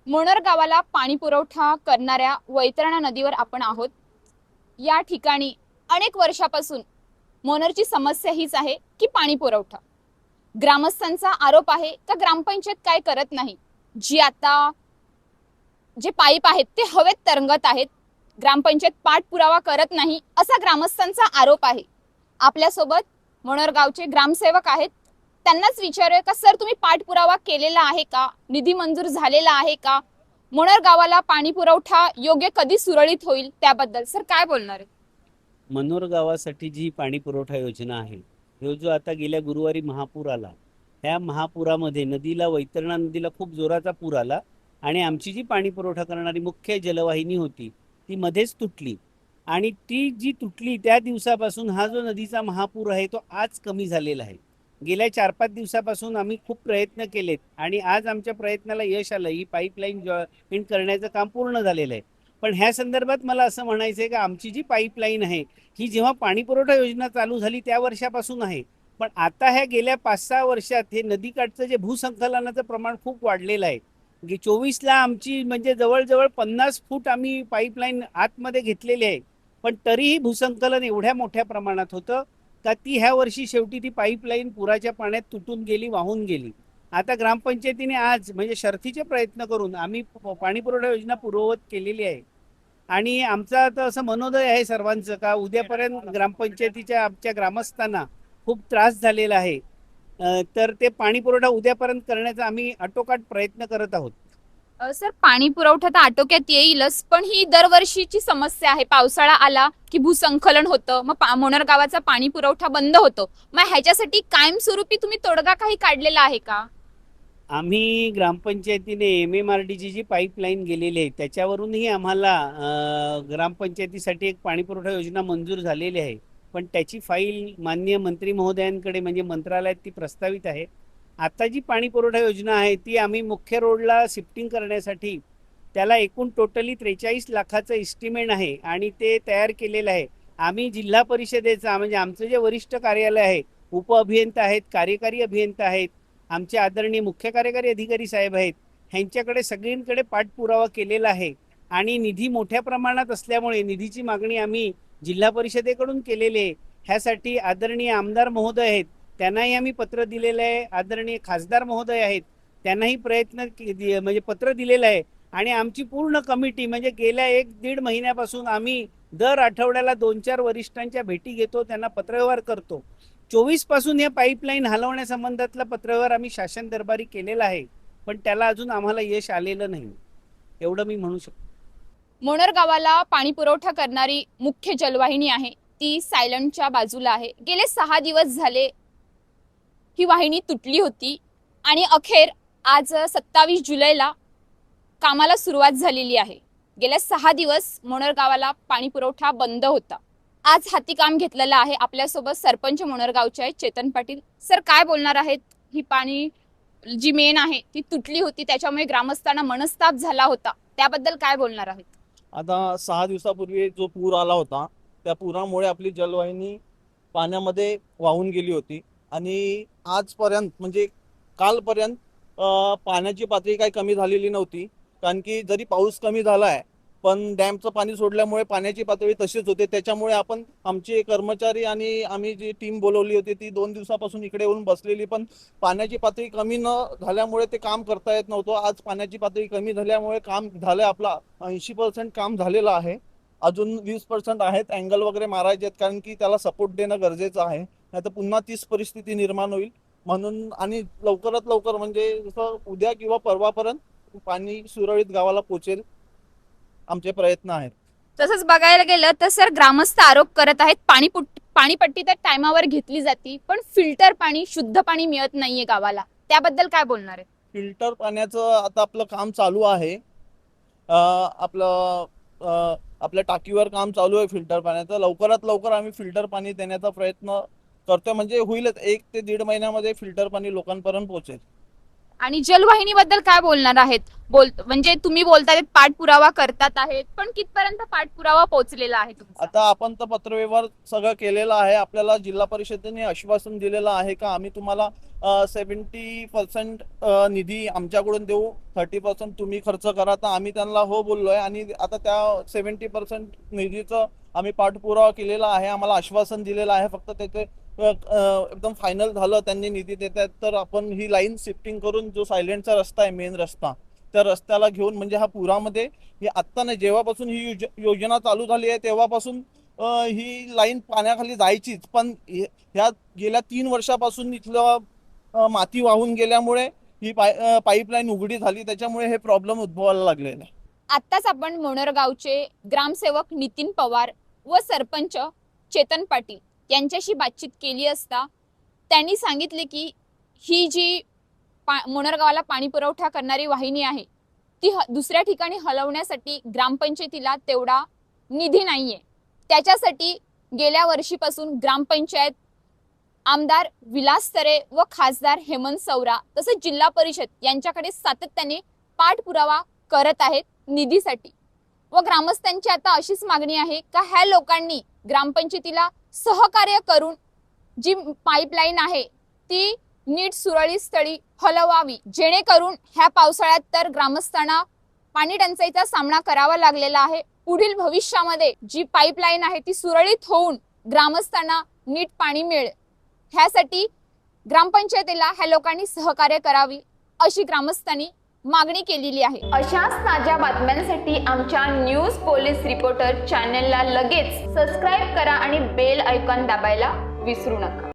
मोनर गावाला पाणी पुरवठा करणाऱ्या वैतरणा नदीवर आपण आहोत। या ठिकाणी अनेक वर्षापासून मोनरची समस्या हीच आहे की पाणी पुरवठा। ग्रामस्थांचा आरोप आहे का ग्रामपंचायत काय करत नाही। जी आता जे पाईप आहेत ते हवेत तरंगत आहेत। ग्रामपंचायत पाठपुरावा करत नाही असा ग्रामस्थांचा आरोप आहे। आपल्यासोबत मोनर गावचे ग्रामसेवक आहेत। त्यांनाच विचारूया का सर तुम्ही पाठपुरावा केलेला आहे का, निधी मंजूर झालेला आहे का, मोनर गावाला पाणी पुरवठा योग्य कधी सुरळीत होईल त्याबद्दल सर काय बोलणार आहे? मनोर गावासाठी जी पाणी पुरवठा योजना आहे, तो जो आता गेल्या गुरुवारी महापूर आला, ह्या महापुरामध्ये वैतरणा नदीला खूप जोराचा पूर आला आणि आमची जी पाणी पुरवठा करणारी मुख्य जलवाहिनी होती ती मध्येच तुटली आणि ती जी तुटली त्या दिवसापासून हा जो नदीचा महापूर आहे तो आज कमी झालेला आहे। गेल्या 4-5 दिवसापासून आम्ही खूप प्रयत्न केलेत आणि आज आमच्या प्रयत्नाला यश आलं। ही पाईपलाईन जॉईंट करण्याचं काम पूर्ण झालेलं आहे। पण ह्या संदर्भात मला असं म्हणायचं आहे की आमची जी पाईपलाईन आहे ही जेव्हा पाणी पुरवठा योजना चालू झाली त्या वर्षापासून आहे, पण आता ह्या गेल्या 5-6 वर्षात हे नदीकाठचं जे भूसंकलनाचं प्रमाण खूप वाढलेलं आहे। 24ला आमची म्हणजे जवळजवळ 50 फूट आम्ही पाईपलाईन आतमध्ये घेतलेली आहे, पण तरीही भूसंकलन एवढ्या मोठ्या प्रमाणात होतं का ती ह्या वर्षी शेवटी ती पाईपलाईन पुराच्या पाण्यात तुटून गेली, वाहून गेली। आता ग्रामपंचायतीने आज म्हणजे शर्थीचे प्रयत्न करून आम्ही पाणी पुरवठा योजना पूर्ववत केलेली आहे आणि आमचं आता असं मनोदय आहे सर्वांचं का उद्यापर्यंत ग्रामपंचायतीच्या आमच्या ग्रामस्थांना खूप त्रास झालेला आहे, तर ते पाणी पुरवठा उद्यापर्यंत करण्याचा आम्ही आटोकाट प्रयत्न करत आहोत। सर पाणी पुरवठा तर आटोक्यात येईलच, पण ही दरवर्षीची समस्या आहे। पावसाळा आला की भूसंकलन होतं, मग मोनर गावाचा पाणी पुरवठा बंद होतो। मग ह्याच्यासाठी कायमस्वरूपी तुम्ही तोडगा काही काढलेला आहे का? आम्ही ग्रामपंचायतीने MMRDची जी पाईपलाईन गेलेली आहे त्याच्यावरूनही आम्हाला ग्रामपंचायतीसाठी एक पाणी पुरवठा योजना मंजूर झालेली आहे, पण त्याची फाईल माननीय मंत्री महोदयांकडे म्हणजे मंत्रालयात ती प्रस्तावित आहे। आता जी पाणी पुरवठा योजना आहे ती आम्ही मुख्य रोडला शिफ्टिंग करण्यासाठी त्याला एकूण टोटली 43 लाखाचं एस्टिमेट आहे आणि ते तयार केलेलं आहे। आम्ही जिल्हा परिषदेचा म्हणजे आमचं जे वरिष्ठ कार्यालय आहे, उप अभियंता आहेत, कार्यकारी अभियंता आहेत, आमचे आदरणीय मुख्य कार्यकारी अधिकारी साहेब आहेत, ह्यांच्याकडे सगळींकडे पाठपुरावा केलेला आहे आणि निधी मोठ्या प्रमाणात असल्यामुळे निधीची मागणी आम्ही जिल्हा परिषदेकडून केलेली आहे। ह्यासाठी आदरणीय आमदार महोदय आहेत त्यांनाही आम्ही पत्र दिलेलं आहे, आदरणीय खासदार महोदय आहेत त्यांनाही म्हणजे पत्र दिलेलं आहे आणि आमची पूर्ण कमिटी म्हणजे गेल्या 1-1.5 महिन्यापासून आम्ही दर आठवड्याला 2-4 वरिष्ठांच्या भेटी घेतो, त्यांना पत्रव्यवहार करतो। 24 पासून या पाईपलाईन हलवण्यासंबंधातला पत्रव्यवहार आम्ही शासन दरबारी केलेला आहे, पण त्याला अजून आम्हाला यश आलेलं नाही, एवढं मी म्हणू शकतो। मोनर गावाला पाणी पुरवठा करणारी मुख्य जलवाहिनी आहे ती सायलंटच्या बाजूला आहे। गेले 6 दिवस झाले ही वाहिनी तुटली होती आणि अखेर आज 27 जुलैला कामाला सुरुवात झालेली आहे। गेल्या 6 दिवस मोनर गावाला पाणी पुरवठा बंद होता। आज हाती काम घेतलेलं आहे। आपल्यासोबत सरपंच मोनर गावचे आहेत चेतन पाटील। सर काय बोलणार आहेत? ही पाणी जी मेन आहे ती तुटली होती, त्याच्यामुळे ग्रामस्थांना मनस्ताप झाला होता, त्याबद्दल काय बोलणार आहेत? आता 6 दिवसापूर्वी जो पूर आला होता त्या पुरामुळे आपली जलवाहिनी पाण्यामध्ये वाहून गेली होती आणि आजपर्यंत म्हणजे कालपर्यंत पाण्याची पातळी काही कमी झालेली नव्हती, कारण की जरी पाऊस कमी झाला आहे पण डॅमचं पाणी सोडल्यामुळे पाण्याची पातळी तशीच होते। त्याच्यामुळे आपण आमचे कर्मचारी आणि आम्ही जी टीम बोलवली होती ती 2 दिवसापासून इकडे येऊन बसलेली, पण पाण्याची पातळी कमी न झाल्यामुळे ते काम करता येत नव्हतं। आज पाण्याची पातळी कमी झाल्यामुळे काम झालं, आपला 80% काम झालेलं आहे। अजून 20% आहेत, अँगल वगैरे मारायचे आहेत, कारण की त्याला सपोर्ट देणं गरजेचं आहे, नाही तर पुन्हा तीच परिस्थिती निर्माण होईल। म्हणून आणि लवकरात लवकर म्हणजे जसं उद्या किंवा परवापर्यंत पाणी सुरळीत गावाला पोहोचेल आमचे प्रयत्न आहेत। तसंच बघायला गेलं तर सर ग्रामस्थ आरोप करत आहेत पाणीपट्टी तर टायमावर घेतली जाते, पण फिल्टर पाणी, शुद्ध पाणी मिळत नाहीये गावाला, त्याबद्दल काय बोलणार आहे? फिल्टर पाण्याचं आता आपलं काम चालू आहे। आपलं आपल्या टाकीवर काम चालू आहे फिल्टर पाण्याचं। लवकरात लवकर आम्ही फिल्टर पाणी देण्याचा प्रयत्न करतोय, म्हणजे होईलच 1 ते 1.5 महिन्यामध्ये फिल्टर पाणी लोकांपर्यंत पोहोचेल। आणि जलवाहिनीबद्दल काय बोलणार आहेत? म्हणजे तुम्ही बोलताय पाठपुरावा करतात आहेत, पण कितपर्यंत पाठपुरावा पोहोचलेला आहे तुमचा? आता आपण तर पत्रव्यवहार सगळं केलेला आहे. आपल्याला जिल्हा परिषदेने आश्वासन दिलेलं आहे का आम्ही तुम्हाला 70% निधी आमच्याकडून देऊ, 30% तुम्ही खर्च करा. तर आम्ही त्यांना हो बोललोय आणि आता त्या 70% निधीचं आम्ही पाठपुरावा केलेला आहे. आम्हाला आश्वासन दिलेलं आहे. फक्त त्याचे एकदम फायनल झालं, त्यांनी निधी देत आहेत तर आपण ही लाईन शिफ्टिंग करून जो सायलेंटचा रस्ता आहे, मेन रस्ता, त्या रस्त्याला घेऊन म्हणजे हा पुरामध्ये ही आत्ता नाही, जेव्हापासून ही योजना चालू झाली आहे तेव्हापासून ही लाईन पाण्याखाली जायचीच. पण ह्या गेल्या 3 वर्षापासून इथलं माती वाहून गेल्यामुळे ही पाईपलाईन उघडी झाली. त्याच्यामुळे हे प्रॉब्लेम उद्भवायला लागलेले आहे. आत्ताच आपण मोनरगावचे ग्रामसेवक नितीन पवार व सरपंच चेतन पाटील यांच्याशी बातचीत केली असता त्यांनी सांगितले की ही जी मोनरगावाला पाणी पुरवठा करणारी वाहिनी आहे ती दुसऱ्या ठिकाणी हलवण्यासाठी ग्रामपंचायतीला तेवढा निधी नाहीये. त्याच्यासाठी गेल्या वर्षीपासून ग्रामपंचायत, आमदार विलास तरे व खासदार हेमंत सौरा तसेच जिल्हा परिषद यांच्याकडे सातत्याने पाठपुरावा करत आहेत निधीसाठी. व ग्रामस्थांची आता अशीच मागणी आहे का ह्या लोकांनी ग्रामपंचायतीला सहकार्य करून जी पाईपलाईन आहे ती नीट सुरळीत स्थळी हलवावी, जेणेकरून ह्या पावसाळ्यात तर ग्रामस्थांना पाणी टंचाईचा सामना करावा लागलेला आहे. पुढील भविष्यामध्ये जी पाईपलाईन आहे ती सुरळीत होऊन ग्रामस्थांना नीट पाणी मिळेल, ह्यासाठी ग्रामपंचायतीला ह्या लोकांनी सहकार्य करावी अशी ग्रामस्थांनी मागणी केलेली आहे. अशाच ताज्या बातम्यांसाठी आमच्या न्यूज पोलीस रिपोर्टर चॅनलला लगेच सबस्क्राईब करा आणि बेल आयकॉन दाबायला विसरू नका.